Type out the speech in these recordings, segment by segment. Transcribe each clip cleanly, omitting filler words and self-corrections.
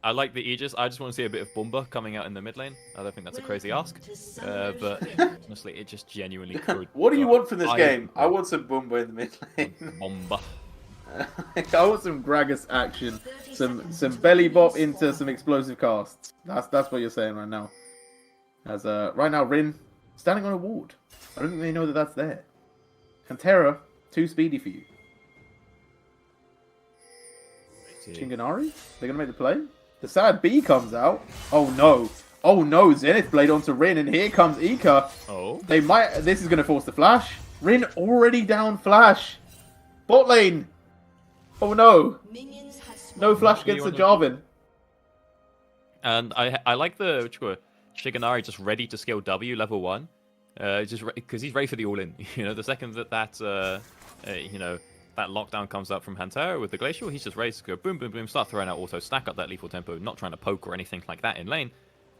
I like the Aegis. I just want to see a bit of Bomba coming out in the mid lane. I don't think that's a crazy ask. But honestly, it just genuinely could. What do you want from this game? I I want some Bumba in the mid lane. Bomba. I want some Gragas action, some belly bop into some explosive casts. That's what you're saying right now. As right now, Rin standing on a ward. I don't think they know that that's there. Pantera, too speedy for you. Chinganari? They're gonna make the play. The sad B comes out. Oh no! Oh no! Zenith Blade onto Rin, and here comes Ika. Oh. They might. This is gonna force the flash. Rin already down flash. Bot lane. Oh no! No flash against the Jarvan. And I like the Shiganari just ready to scale W level 1. Just because he's ready for the all-in. You know, the second that you know, that lockdown comes up from Hantera with the Glacial, he's just ready to go boom, boom, boom, start throwing out auto, stack up that lethal tempo, not trying to poke or anything like that in lane.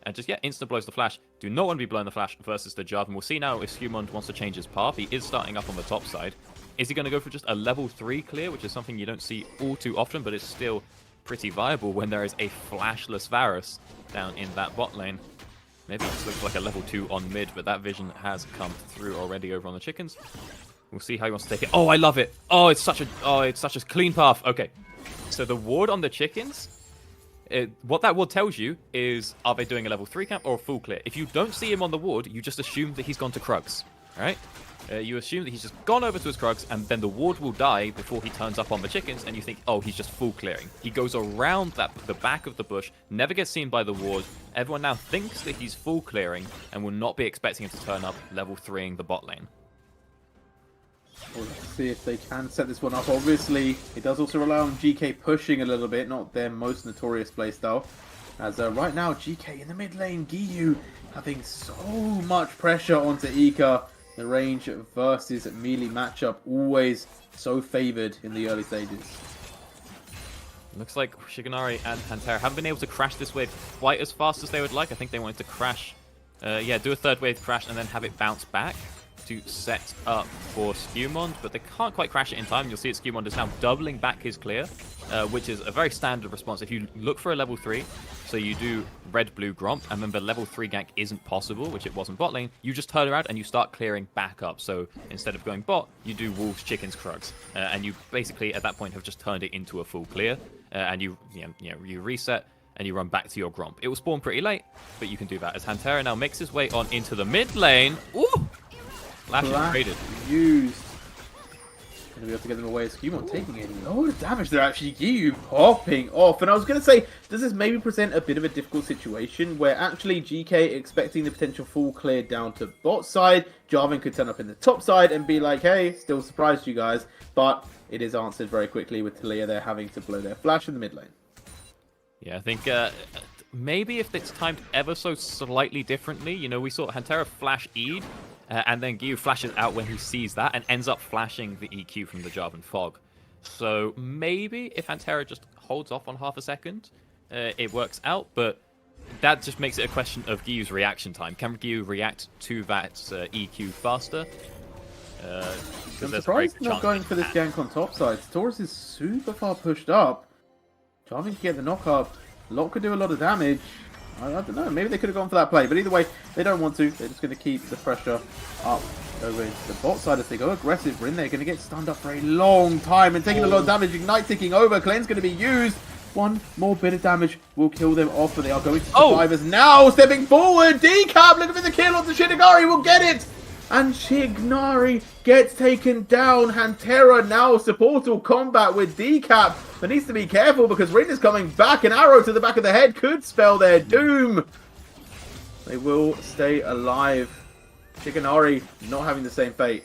And just, yeah, instant blows the flash. Do not want to be blowing the flash versus the Jarvan. We'll see now if Skewmond wants to change his path. He is starting up on the top side. Is he going to go for just a level 3 clear, which is something you don't see all too often, but it's still pretty viable when there is a flashless Varus down in that bot lane. Maybe it just looks like a level 2 on mid, but that vision has come through already over on the chickens. We'll see how he wants to take it. Oh, I love it. Oh, it's such a clean path. Okay, so the ward on the chickens, what that ward tells you is, are they doing a level 3 camp or a full clear? If you don't see him on the ward, you just assume that he's gone to Krugs, all right? You assume that he's just gone over to his Krugs, and then the ward will die before he turns up on the chickens, and you think, oh, he's just full clearing. He goes around the back of the bush, never gets seen by the ward. Everyone now thinks that he's full clearing, and will not be expecting him to turn up level 3ing the bot lane. Well, let's see if they can set this one up. Obviously, it does also rely on GK pushing a little bit, not their most notorious playstyle. As right now, GK in the mid lane, Giyu having so much pressure onto Ika. The range versus melee matchup always so favored in the early stages. Looks like Shiganari and Pantera haven't been able to crash this wave quite as fast as they would like. I think they wanted to crash, yeah, do a third wave crash and then have it bounce back to set up for Skewmond, but they can't quite crash it in time. You'll see that Skewmond is now doubling back his clear, which is a very standard response. If you look for a level 3, so you do red-blue Gromp, and then the level 3 gank isn't possible, which it was in bot lane, you just turn around and you start clearing back up. So instead of going bot, you do wolves, chickens, Krugs, and you basically at that point have just turned it into a full clear, and you reset and you run back to your Gromp. It will spawn pretty late, but you can do that. As Hantera now makes his way on into the mid lane. Ooh! Flash is traded. Used. Gonna be able to get them away. Skewmon taking a lot of damage there actually. Giyu popping off. And I was going to say, does this maybe present a bit of a difficult situation where actually GK expecting the potential full clear down to bot side, Jarvan could turn up in the top side and be like, hey, still surprised you guys. But it is answered very quickly with Talia there having to blow their flash in the mid lane. Yeah, I think maybe if it's timed ever so slightly differently, you know, we saw Hantera flash Eid, and then Giyu flashes out when he sees that and ends up flashing the EQ from the Jarvan Fog. So maybe if Hantera just holds off on half a second, it works out, but that just makes it a question of Giyu's reaction time. Can Giyu react to that EQ faster? I'm surprised they're not going for this gank on top side. Taurus is super far pushed up. Jarvan can get the knock up. Lot could do a lot of damage. I don't know. Maybe they could have gone for that play. But either way, they don't want to. They're just going to keep the pressure up over into the bot side as they go aggressive. Rin, they're going to get stunned up for a long time and taking a lot of damage. Ignite ticking over. Clean's going to be used. One more bit of damage will kill them off, but they are going to survivors now. Stepping forward. Decap looking for the kill onto Shiganari. Will get it. And Shiganari gets taken down. Hantera now supportal combat with Decap. But needs to be careful because Rin is coming back. An arrow to the back of the head could spell their doom. They will stay alive. Shiganari not having the same fate.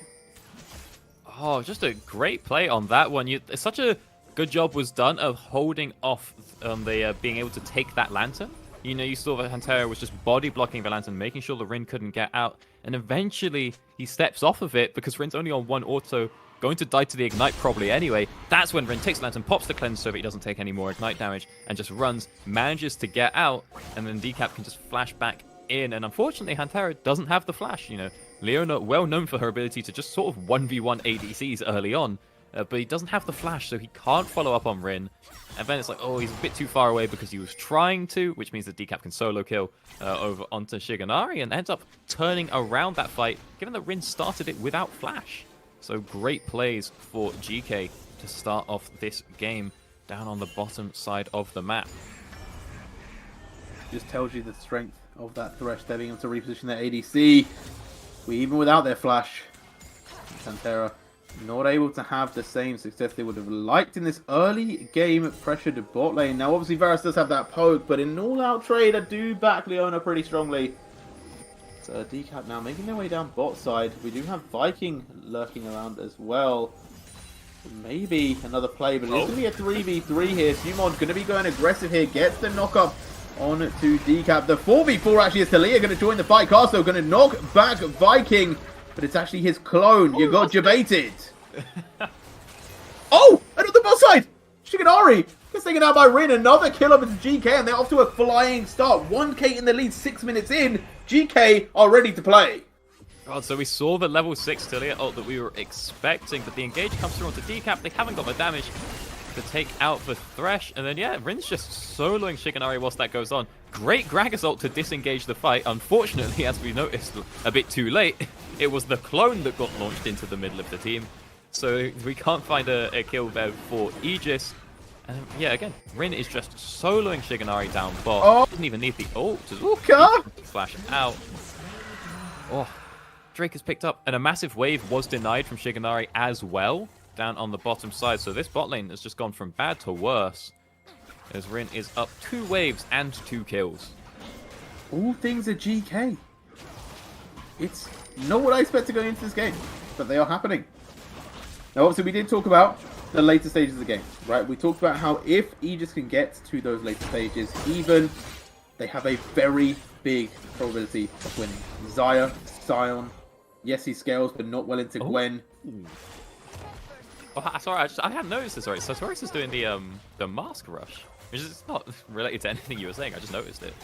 Oh, just a great play on that one. Such a good job was done of holding off the being able to take that lantern. You know, you saw that Hantera was just body blocking the lantern, making sure the Rin couldn't get out. And eventually, he steps off of it because Rin's only on one auto, going to die to the Ignite probably anyway. That's when Rin takes the lantern, pops the cleanse so that he doesn't take any more Ignite damage, and just runs, manages to get out, and then Decap can just flash back in. And unfortunately, Hantera doesn't have the flash. You know, Leona, well known for her ability to just sort of 1v1 ADCs early on. But he doesn't have the flash, so he can't follow up on Rin. And then it's like, oh, he's a bit too far away because he was trying to, which means that Decap can solo kill over onto Shigenari and ends up turning around that fight, given that Rin started it without flash. So great plays for Geekay to start off this game down on the bottom side of the map. Just tells you the strength of that Thresh. They're being able to reposition their ADC. Even without their flash, Pantera not able to have the same success they would have liked in this early game pressured bot lane. Now, obviously, Varus does have that poke, but in an all-out trade, I do back Leona pretty strongly. So Decap now making their way down bot side. We do have Viking lurking around as well. Maybe another play, but it's going to be a 3v3 here. Sumon's going to be going aggressive here. Gets the knock-up on to Decap. The 4v4 actually is Talia going to join the fight. Castle going to knock back Viking, but it's actually his clone. You got debated. Oh, another bot side. Shigenari gets taken out by Rin. Another kill over to GK, and they're off to a flying start. 1k in the lead 6 minutes in. GK are ready to play. God, so we saw the level 6 Talia ult that we were expecting, but the engage comes through onto Decap. They haven't got the damage to take out the Thresh, and then yeah, Rin's just soloing Shigenari whilst that goes on. Great Gragas ult to disengage the fight. Unfortunately, as we noticed a bit too late, it was the clone that got launched into the middle of the team. So we can't find a kill there for Aegis. Yeah, again, Rin is just soloing Shigenari down bot. Oh. Doesn't even need the ult to flash out. Oh, Drake has picked up, and a massive wave was denied from Shigenari as well, down on the bottom side. So this bot lane has just gone from bad to worse, as Rin is up 2 waves and 2 kills. All things are GK. It's not what I expected going into this game, but they are happening. Now, obviously, we did talk about the later stages of the game, right? We talked about how if Aegis can get to those later stages, even, they have a very big probability of winning. Xayah, Sion, yes, he scales, but not well into Gwen. Oh, sorry, I hadn't noticed this already. So Saurus is doing the mask rush, which is not related to anything you were saying. I just noticed it.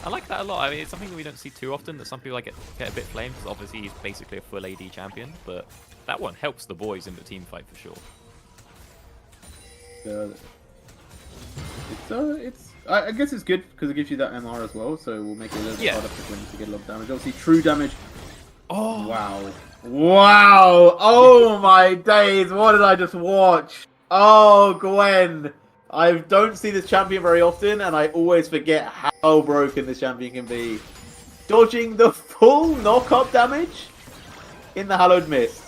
I like that a lot. I mean, it's something that we don't see too often, that some people like get a bit flamed, because obviously he's basically a full AD champion, but that one helps the boys in the team fight for sure. I guess it's good because it gives you that MR as well, so we'll make it a little bit harder for Gwen to get a lot of damage. Obviously, true damage. Oh wow! Wow! Oh my days! What did I just watch? Oh, Gwen! I don't see this champion very often, and I always forget how broken this champion can be. Dodging the full knock-up damage in the Hallowed Mist.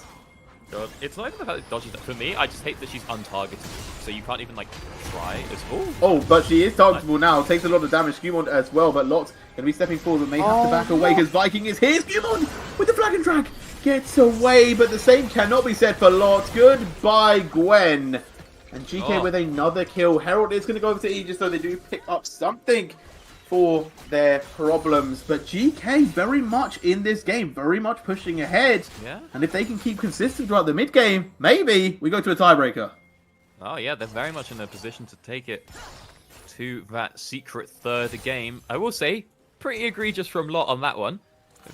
God, it's not even about dodging that. For me, I just hate that she's untargeted, so you can't even like try as well. Oh, but she is targetable now. Takes a lot of damage. Skewmon as well, but Lot's going to be stepping forward, but may have to back away because Viking is here. Skewmon with the flag and drag gets away, but the same cannot be said for Lot. Goodbye, Gwen. And GK with another kill. Herald is going to go over to Aegis, so they do pick up something for their problems. But GK very much in this game, very much pushing ahead. Yeah. And if they can keep consistent throughout the mid game, maybe we go to a tiebreaker. Oh yeah, they're very much in a position to take it to that secret third game. I will say, pretty egregious from Lot on that one.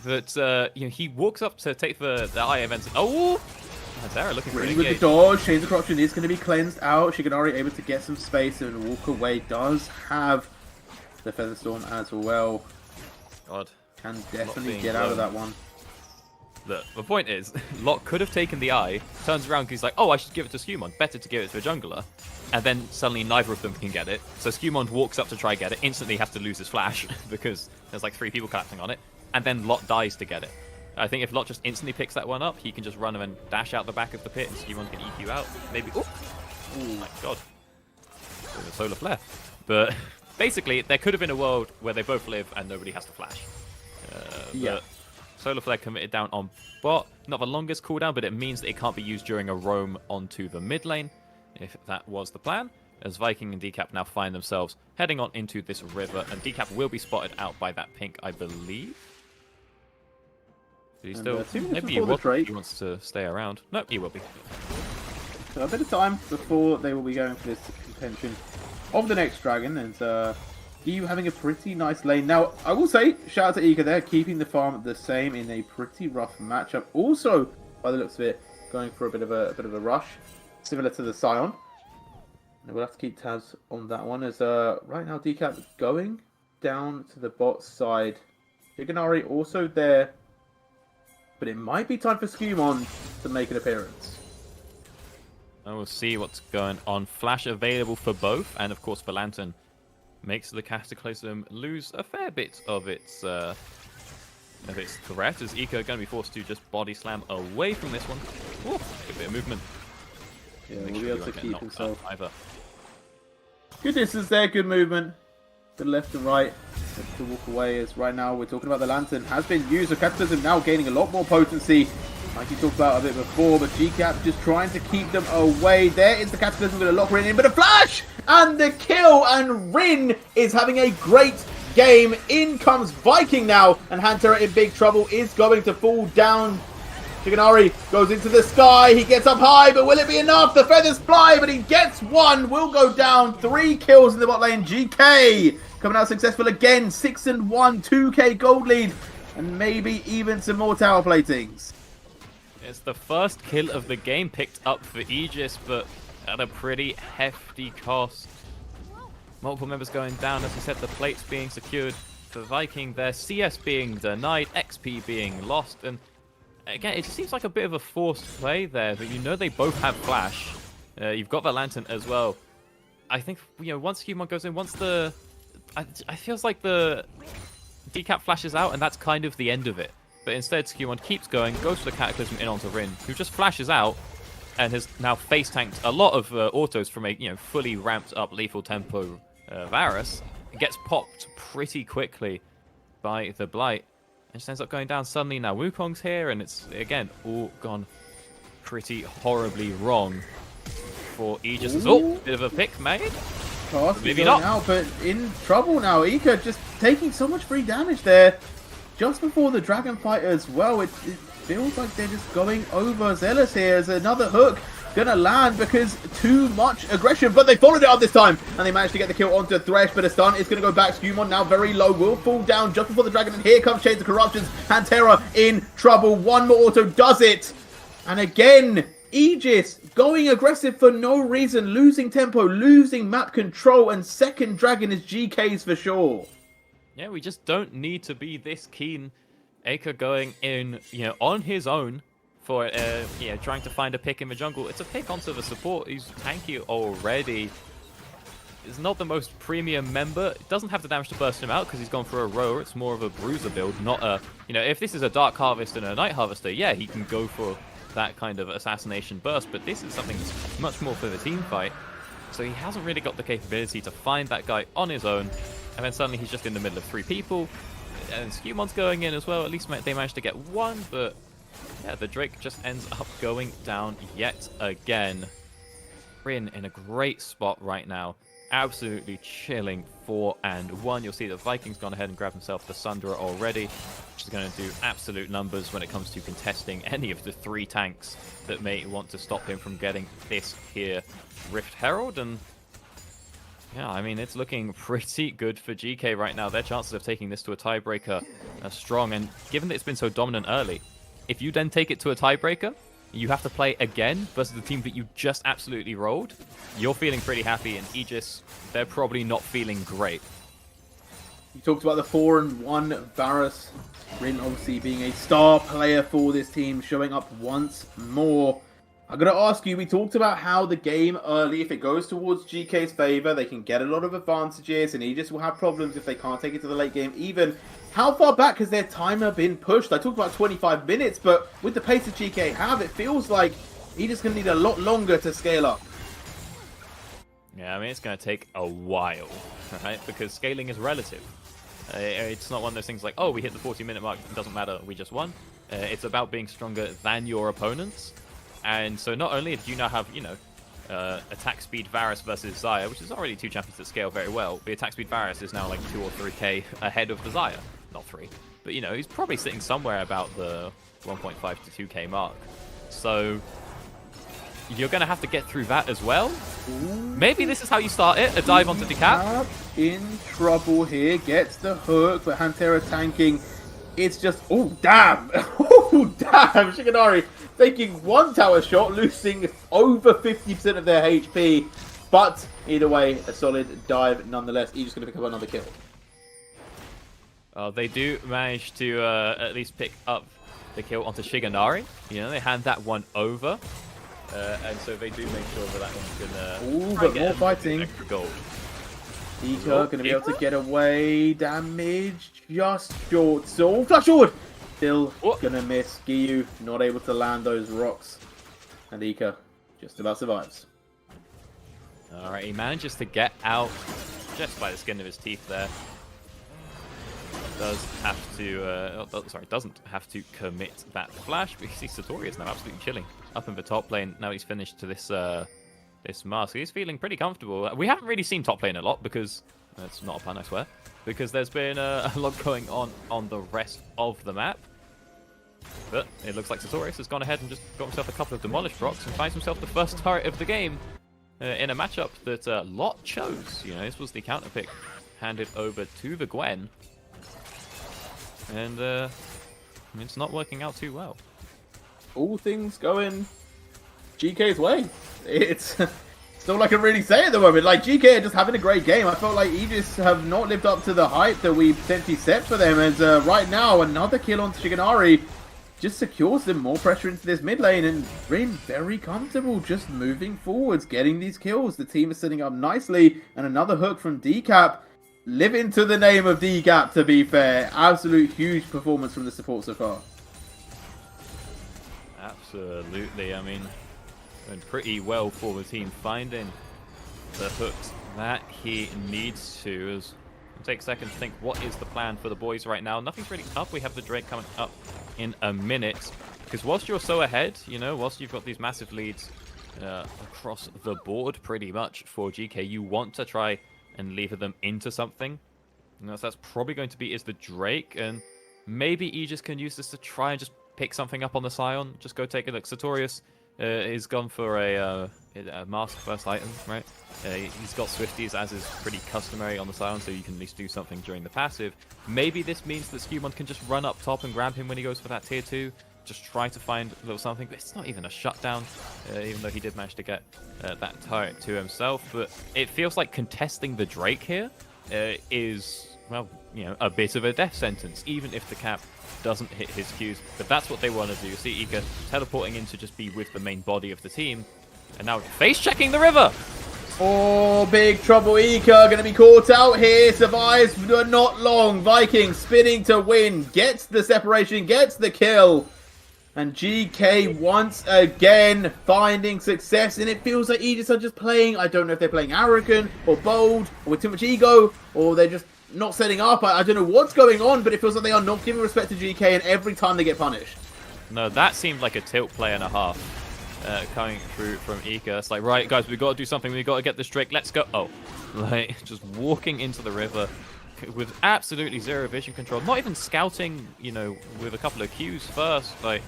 But you know, he walks up to take the eye event. Oh! Sarah looking really with the dodge. Shades of Corruption is going to be cleansed out. Shigenari able to get some space and walk away. Does have the Featherstorm as well. God. Can definitely get out of that one. Look, the point is, Lot could have taken the eye, turns around because he's like, oh, I should give it to Skewmon. Better to give it to a jungler. And then suddenly neither of them can get it. So Skewmon walks up to try get it, instantly has to lose his flash because there's like 3 people collapsing on it. And then Lot dies to get it. I think if Lot just instantly picks that one up, he can just run and dash out the back of the pit and Skewmon can EQ out. Maybe. Oh my god. With a solar flare. But basically, there could have been a world where they both live and nobody has to flash. Yeah. Solar flare committed down on bot. Not the longest cooldown, but it means that it can't be used during a roam onto the mid lane, if that was the plan. As Viking and Decap now find themselves heading on into this river, and Decap will be spotted out by that pink, I believe. He still, maybe he wants to stay around. No, he will be. So a bit of time before they will be going for this contention of the next dragon, and EU having a pretty nice lane. Now, I will say, shout out to Ika there, keeping the farm the same in a pretty rough matchup. Also, by the looks of it, going for a bit of a rush, similar to the Sion. And we'll have to keep tabs on that one as right now Decap going down to the bot side. Shiganari also there, but it might be time for Skumon to make an appearance. And we'll see what's going on. Flash available for both, and of course for Lantern makes the Cataclysm lose a fair bit of its threat, as Eco going to be forced to just body slam away from this one. Ooh, a bit of movement. Yeah, we'll be able to keep himself. Either. Good distance there, good movement. To the left and right. To walk away, as right now we're talking about the Lantern has been used. So Cataclysm now gaining a lot more potency, like you talked about a bit before, but GCap just trying to keep them away. There is the Cataclysm going to lock Rin in, but a flash! And the kill, and Rin is having a great game. In comes Viking now, and Hantera in big trouble, is going to fall down. Shiganari goes into the sky, he gets up high, but will it be enough? The feathers fly, but he gets one, will go down. 3 kills in the bot lane. GK coming out successful again, 6-1, 2k gold lead, and maybe even some more tower platings. It's the first kill of the game picked up for Aegis, but at a pretty hefty cost. Multiple members going down, as I said, the plates being secured for Viking, their CS being denied, XP being lost, and again, it just seems like a bit of a forced play there, but you know they both have flash. You've got the Lantern as well. I think, you know, once Human goes in, once the... I feels like the Decap flashes out, and that's kind of the end of it. But instead, Human keeps going, goes for the Cataclysm in onto Rin, who just flashes out, and has now face tanked a lot of autos from a fully ramped up lethal tempo Varus. It gets popped pretty quickly by the Blight. It just ends up going down suddenly. Now Wukong's here, and it's, again, all gone pretty horribly wrong for Aegis. Oh, bit of a pick made. Maybe not. Out, but in trouble now. Ika just taking so much free damage there. Just before the Dragon Fight as well. It feels like they're just going over Zealous here as another hook gonna land because too much aggression, but they followed it up this time and they managed to get the kill onto Thresh, but a stun is gonna go back. Skumon now very low, will fall down just before the dragon, and here comes Chains of Corruptions. Hantera in trouble, one more auto does it, and again Aegis going aggressive for no reason, losing tempo, losing map control, and second dragon is GK's for sure. Yeah, we just don't need to be this keen. Aker going in, on his own for, trying to find a pick in the jungle. It's a pick onto the support who's tanky already. He's not the most premium member. It doesn't have the damage to burst him out because he's gone for a rower. It's more of a bruiser build, not a, if this is a Dark Harvest and a Night Harvester, yeah, he can go for that kind of assassination burst, but this is something that's much more for the team fight. So he hasn't really got the capability to find that guy on his own, and then suddenly he's just in the middle of 3 people. And Skumon's going in as well. At least they managed to get one, but yeah, the Drake just ends up going down yet again. Rin in a great spot right now. Absolutely chilling 4-1. You'll see that Viking's gone ahead and grabbed himself the Sundra already, which is going to do absolute numbers when it comes to contesting any of the 3 tanks that may want to stop him from getting this here Rift Herald. And yeah, I mean, it's looking pretty good for GK right now. Their chances of taking this to a tiebreaker are strong, and given that it's been so dominant early, if you then take it to a tiebreaker, you have to play again versus the team that you just absolutely rolled, you're feeling pretty happy, and Aegis, they're probably not feeling great. You talked about the 4-1 Varus. Rin obviously being a star player for this team, showing up once more. I'm going to ask you, we talked about how the game early, if it goes towards GK's favor, they can get a lot of advantages, and Aegis will have problems if they can't take it to the late game even. How far back has their timer been pushed? I talked about 25 minutes, but with the pace that GK have, it feels like Aegis going to need a lot longer to scale up. Yeah, I mean, it's going to take a while, right? Because scaling is relative. It's not one of those things like, oh, we hit the 40-minute mark, it doesn't matter, we just won. It's about being stronger than your opponents. And so not only do you now have, attack speed Varus versus Xayah, which is already 2 champions that scale very well, the attack speed Varus is now like 2 or 3k ahead of the Xayah. Not 3. But, he's probably sitting somewhere about the 1.5 to 2k mark. So you're going to have to get through that as well. Ooh. Maybe this is how you start it, a dive onto the cap. In trouble here, gets the hook, but Hantera tanking. It's just, oh, damn. Oh, damn. Shiganari taking 1 tower shot, losing over 50% of their HP. But either way, a solid dive nonetheless. Aegis going to pick up another kill. They do manage to at least pick up the kill onto Shigenari. You know, they hand that one over. And so they do make sure that that one can but more fighting. Extra gold. Ika going to be able to get away. Damage just short. So flash forward. Still going to miss. Giyu not able to land those rocks. And Ika just about survives. Alright, he manages to get out just by the skin of his teeth there. Does have to, doesn't have to commit that flash, but you see Satori is now absolutely chilling up in the top lane. Now he's finished to this this mask. He's feeling pretty comfortable. We haven't really seen top lane a lot because, that's not a pun I swear, because there's been a lot going on the rest of the map. But it looks like Satori has gone ahead and just got himself a couple of demolished rocks and finds himself the first turret of the game in a matchup that Lot chose. You know, this was the counter pick handed over to the Gwen. And it's not working out too well. All things going GK's way. It's still I can really say at the moment. Like, GK are just having a great game. I felt like Aegis have not lived up to the hype that we potentially set for them. As right now, another kill on Shigenari just secures them more pressure into this mid lane and being very comfortable just moving forwards, getting these kills. The team is setting up nicely. And another hook from Decap. Living to the name of Decap, to be fair. Absolute huge performance from the support so far. Absolutely. I mean, went pretty well for the team finding the hooks that he needs to. As we'll take a second to think, what is the plan for the boys right now? Nothing's really up. We have the Drake coming up in a minute. Because whilst you're so ahead, you know, whilst you've got these massive leads across the board pretty much for GK, you want to try and lever them into something. You know, so that's probably going to be the Drake, and maybe Aegis can use this to try and just pick something up on the Scion. Just go take a look. Sartorius is gone for a mask first item, right? He's got Swifties, as is pretty customary on the Scion, so you can at least do something during the passive. Maybe this means that Skewmon can just run up top and grab him when he goes for that tier 2. Just try to find a little something. It's not even a shutdown, even though he did manage to get that turret to himself. But it feels like contesting the Drake here is, well, you know, a bit of a death sentence, even if the cap doesn't hit his Qs. But that's what they want to do. You see Ika teleporting in to just be with the main body of the team. And now face-checking the river! Oh, big trouble. Ika going to be caught out here. Survives, but not long. Viking spinning to win. Gets the separation, gets the kill. And GK once again finding success, and it feels like Aegis are just playing, I don't know if they're playing arrogant or bold or with too much ego, or they're just not setting up. I don't know what's going on, but it feels like they are not giving respect to GK, and every time they get punished. No, that seemed like a tilt play and a half coming through from Ika. It's like, right, guys, we've got to do something. We've got to get this Drake. Let's go. Oh, like, just walking into the river with absolutely zero vision control. Not even scouting, you know, with a couple of Qs first. Like,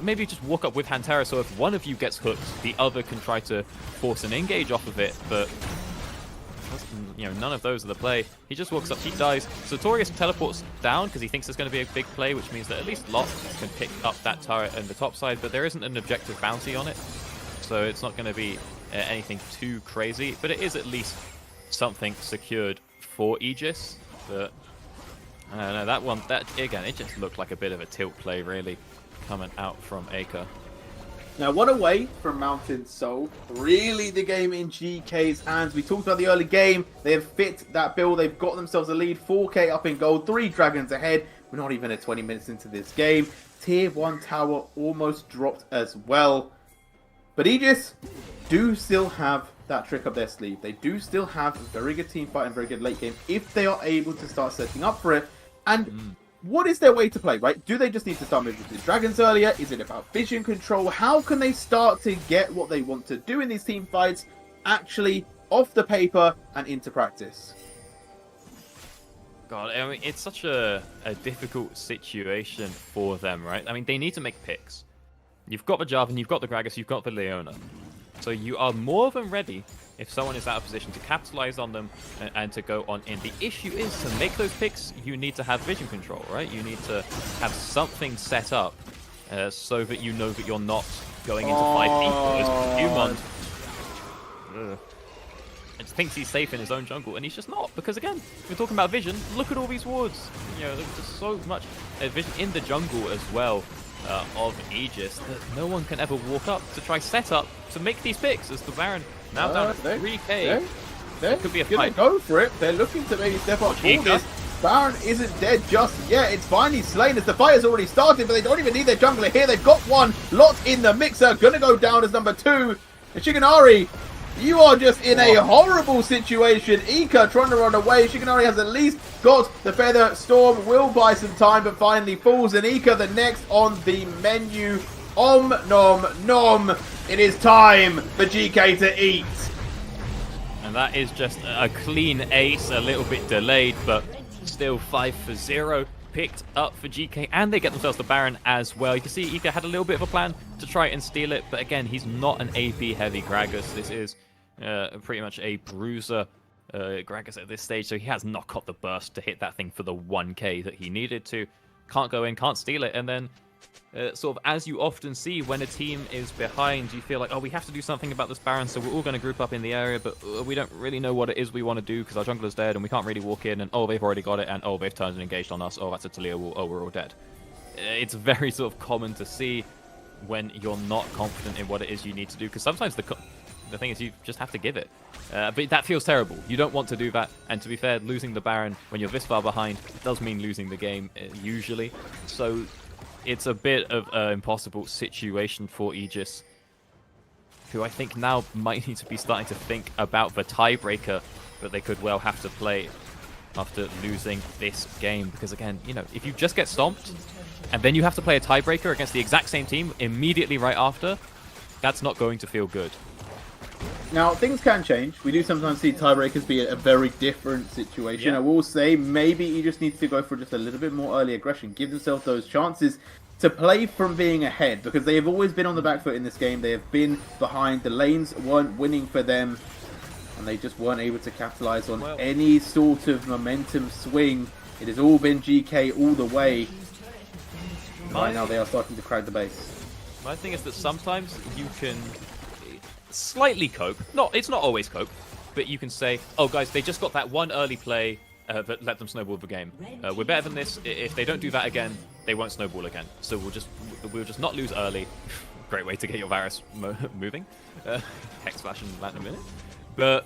maybe just walk up with Hantera, so if one of you gets hooked, the other can try to force an engage off of it, but, you know, none of those are the play. He just walks up, he dies. Sartorius teleports down because he thinks there's going to be a big play, which means that at least Lot can pick up that turret on the top side, but there isn't an objective bounty on it, so it's not going to be anything too crazy, but it is at least something secured for Aegis. But I don't know, that one, again, it just looked like a bit of a tilt play, really, coming out from Aka. Now, one away from Mountain Soul. Really the game in GK's hands. We talked about the early game. They have fit that bill. They've got themselves a lead. 4K up in gold. 3 dragons ahead. We're not even at 20 minutes into this game. Tier 1 tower almost dropped as well. But Aegis do still have that trick up their sleeve. They do still have a very good team fight and very good late game if they are able to start setting up for it. And what is their way to play, right? Do they just need to start moving the dragons earlier? Is it about vision control? How can they start to get what they want to do in these team fights actually off the paper and into practice? God, I mean, it's such a difficult situation for them, right? I mean, they need to make picks. You've got the Jarvan, you've got the Gragas, you've got the Leona. So you are more than ready if someone is out of position to capitalize on them and to go on in. The issue is, to make those picks, you need to have vision control, right? You need to have something set up so that you know that you're not going into 5 feet. and thinks he's safe in his own jungle, and he's just not. Because again, we're talking about vision. Look at all these wards. You know, there's just so much vision in the jungle as well of Aegis that no one can ever walk up to try set up to make these picks. As the Baron now down at 3k. It could be a gonna fight. go for it. They're looking to maybe step up for this. Baron isn't dead just yet. It's finally slain as the fight has already started, but they don't even need their jungler here. They've got one. Lot in the mixer. Gonna go down as number 2. And Shigenari, you are just in a horrible situation. Ika trying to run away. Shigenari has at least got the Feather. Storm will buy some time, but finally falls. And Ika the next on the menu. Om nom nom. It is time for GK to eat. And that is just a clean ace, a little bit delayed, but still 5 for 0 picked up for GK, and they get themselves the Baron as well. You can see Ika had a little bit of a plan to try and steal it, but again, he's not an AP heavy Gragas. This is pretty much a bruiser Gragas at this stage, so he has not got the burst to hit that thing for the 1k that he needed to. Can't go in, can't steal it, and then sort of as you often see when a team is behind, you feel like, oh, we have to do something about this Baron, so we're all going to group up in the area, but we don't really know what it is we want to do because our jungler's dead and we can't really walk in, and oh, they've already got it, and oh, they've turned and engaged on us, oh, that's a Talia wall, oh, we're all dead. It's very sort of common to see when you're not confident in what it is you need to do, because sometimes the thing is you just have to give it. But that feels terrible. You don't want to do that, and to be fair, losing the Baron when you're this far behind does mean losing the game, usually. So it's a bit of an impossible situation for Aegis, who I think now might need to be starting to think about the tiebreaker that they could well have to play after losing this game. Because again, you know, if you just get stomped and then you have to play a tiebreaker against the exact same team immediately right after, that's not going to feel good. Now, things can change. We do sometimes see tiebreakers be a very different situation. Yeah. I will say maybe you just need to go for just a little bit more early aggression. Give themselves those chances to play from being ahead, because they have always been on the back foot in this game. They have been behind. The lanes weren't winning for them, and they just weren't able to capitalize on any sort of momentum swing. It has all been GK all the way. Right now they are starting to crack the base. My thing is that sometimes you can slightly cope. It's not always cope, but you can say, oh guys, they just got that one early play, but let them snowball the game. We're better than this. If they don't do that again, they won't snowball again. So we'll just not lose early. Great way to get your Varus moving. Hex flash in that in a minute. But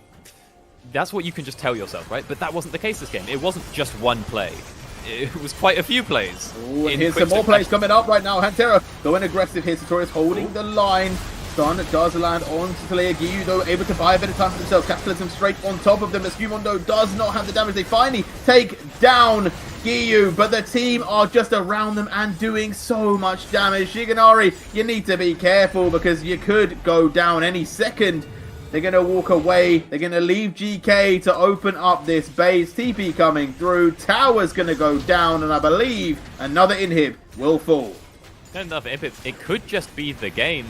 that's what you can just tell yourself, right? But that wasn't the case this game. It wasn't just one play. It was quite a few plays. Ooh, and here's some more plays coming up right now. Hantera going aggressive here. Sartorius holding the line. Stun does land on to Talia. Giyu, though, able to buy a bit of time for themselves. Capitalism straight on top of them. Escumondo does not have the damage. They finally take down Giyu, but the team are just around them and doing so much damage. Shigenari, you need to be careful because you could go down any second. They're going to walk away. They're going to leave GK to open up this base. TP coming through. Tower's going to go down, and I believe another inhib will fall. Another inhib. It could just be the game.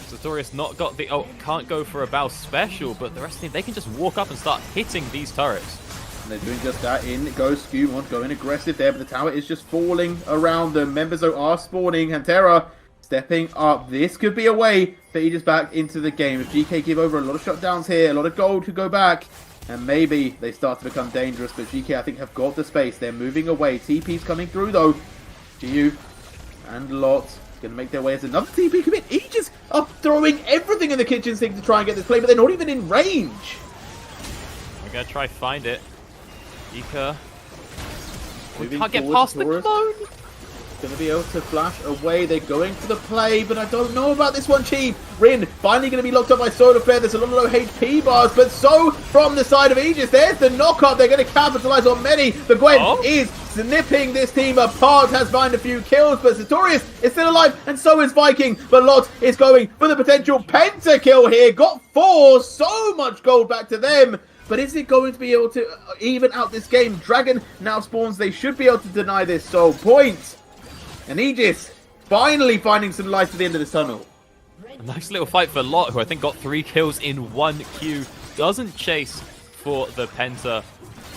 Sartorius not got the... Oh, can't go for a Bow special, but the rest of the team, they can just walk up and start hitting these turrets. And they're doing just that. In goes Scumon, going aggressive there, but the tower is just falling around them. Members though are spawning. Hantera stepping up. This could be a way for Aegis back into the game. If GK give over a lot of shutdowns here, a lot of gold could go back, and maybe they start to become dangerous. But GK, I think, have got the space. They're moving away. TP's coming through, though. GU and Lot going to make their way as another TP commit. Aegis are throwing everything in the kitchen sink to try and get this play, but they're not even in range. We're going to try find it. Ika. We Moving can't get past the clone. Going to be able to flash away. They're going for the play, but I don't know about this one, Chief. Rin finally going to be locked up by Solar Flare. There's a lot of low HP bars, but so from the side of Aegis, there's the knockup. They're going to capitalize on many. The Gwen is snipping this team apart, has found a few kills, but Sartorius is still alive, and so is Viking. But Lot is going for the potential pentakill here. Got 4, so much gold back to them. But is it going to be able to even out this game? Dragon now spawns. They should be able to deny this. So point. And Aegis finally finding some light at the end of this tunnel. A nice little fight for Lot, who I think got 3 kills in 1 queue. Doesn't chase for the Penta.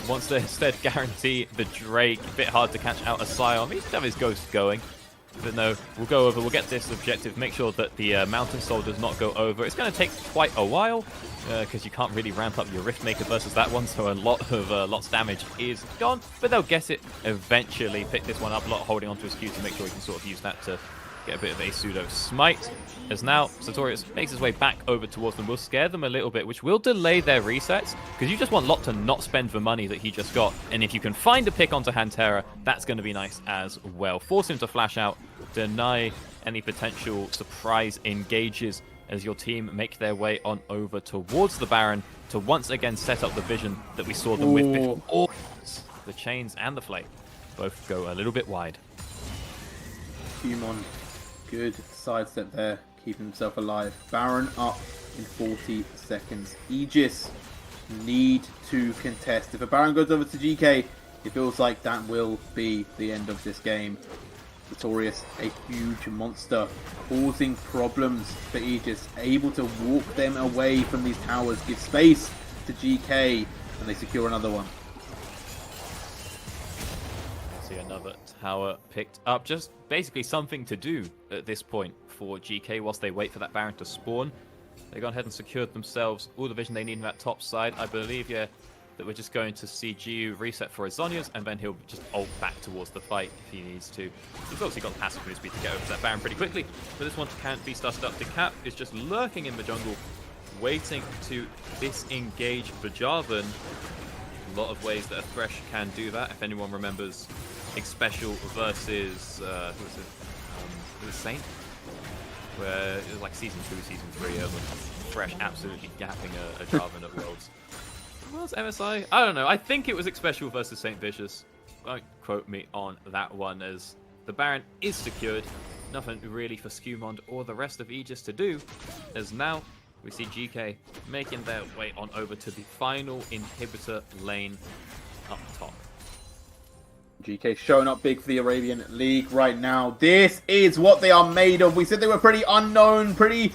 Wants to instead guarantee the Drake. A bit hard to catch out a Scion. He should have his Ghost going. But no, we'll go over, we'll get this objective, make sure that the Mountain Soul does not go over. It's going to take quite a while, because you can't really ramp up your Riftmaker versus that one, so a lot of Lot's damage is gone, but they'll get it eventually. Pick this one up, Lot holding onto his Q to make sure he can sort of use that to get a bit of a pseudo smite. As now Sartorius makes his way back over towards them, will scare them a little bit, which will delay their resets, because you just want Lot to not spend the money that he just got, and if you can find a pick onto Hantera, that's going to be nice as well. Force him to flash out, deny any potential surprise engages as your team make their way on over towards the Baron to once again set up the vision that we saw them with before. The chains and the flame both go a little bit wide. Humon, good sidestep there, keeping himself alive. Baron up in 40 seconds. Aegis need to contest. If a Baron goes over to GK, it feels like that will be the end of this game. Sartorius, a huge monster, causing problems for Aegis, able to walk them away from these towers, give space to GK, and they secure another one. See another tower picked up, just basically something to do at this point for GK whilst they wait for that Baron to spawn. They've gone ahead and secured themselves all the vision they need in that top side. I believe, yeah, that we're just going to see GU reset for his Zhonya's, and then he'll just ult back towards the fight if he needs to. He's obviously got the passive move speed to get over to that Baron pretty quickly, but this one can't be stuffed up. The Cap is just lurking in the jungle, waiting to disengage the Jarvan. A lot of ways that a Thresh can do that. If anyone remembers Xpecial versus, who was it? It was Saint, where it was like Season 2, Season 3, Thresh absolutely gapping a Jarvan at Worlds. What was MSI? I don't know. I think it was Xpecial versus St. Vicious. Don't quote me on that one, as the Baron is secured. Nothing really for Skumond or the rest of Aegis to do, as now we see GK making their way on over to the final inhibitor lane up top. GK showing up big for the Arabian League right now. This is what they are made of. We said they were pretty unknown, pretty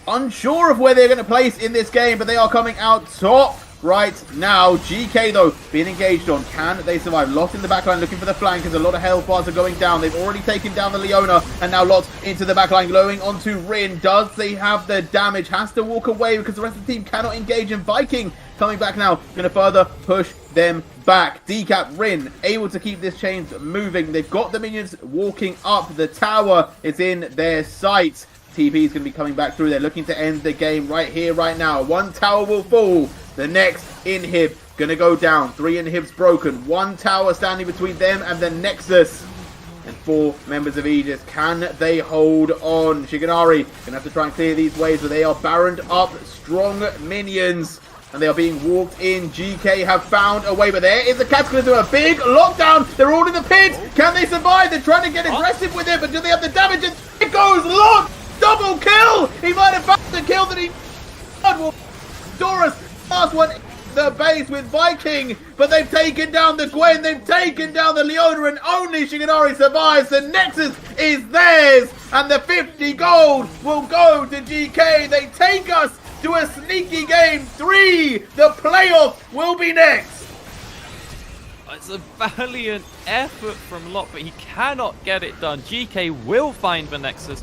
unsure of where they're going to place in this game, but they are coming out top right now. GK, though, being engaged on. Can they survive? Lot in the backline looking for the flank as a lot of health bars are going down. They've already taken down the Leona, and now Lot into the backline, glowing onto Rin. Does they have the damage? Has to walk away because the rest of the team cannot engage, and Viking coming back now, going to further push them back. Decap, Rin, able to keep this chain moving. They've got the minions walking up. The tower is in their sights. TP is going to be coming back through. They're looking to end the game right here, right now. One tower will fall. The next inhib going to go down. 3 inhibs broken. 1 tower standing between them and the Nexus. And 4 members of Aegis. Can they hold on? Shiganari going to have to try and clear these waves, but they are baroned up. Strong minions. And they are being walked in. GK have found a way, but there is a Cat's going to do a big lockdown. They're all in the pit. Can they survive? They're trying to get aggressive with it, but do they have the damage? And it goes Lot. Double kill. He might have found the kill that he will. Doris, last one, the base with Viking, but they've taken down the Gwen, they've taken down the Leona, and only Shiganari survives. The Nexus is theirs, and the 50 gold will go to GK. They take us to a sneaky game 3. The playoff will be next. It's a valiant effort from Lot, but he cannot get it done. GK will find the Nexus.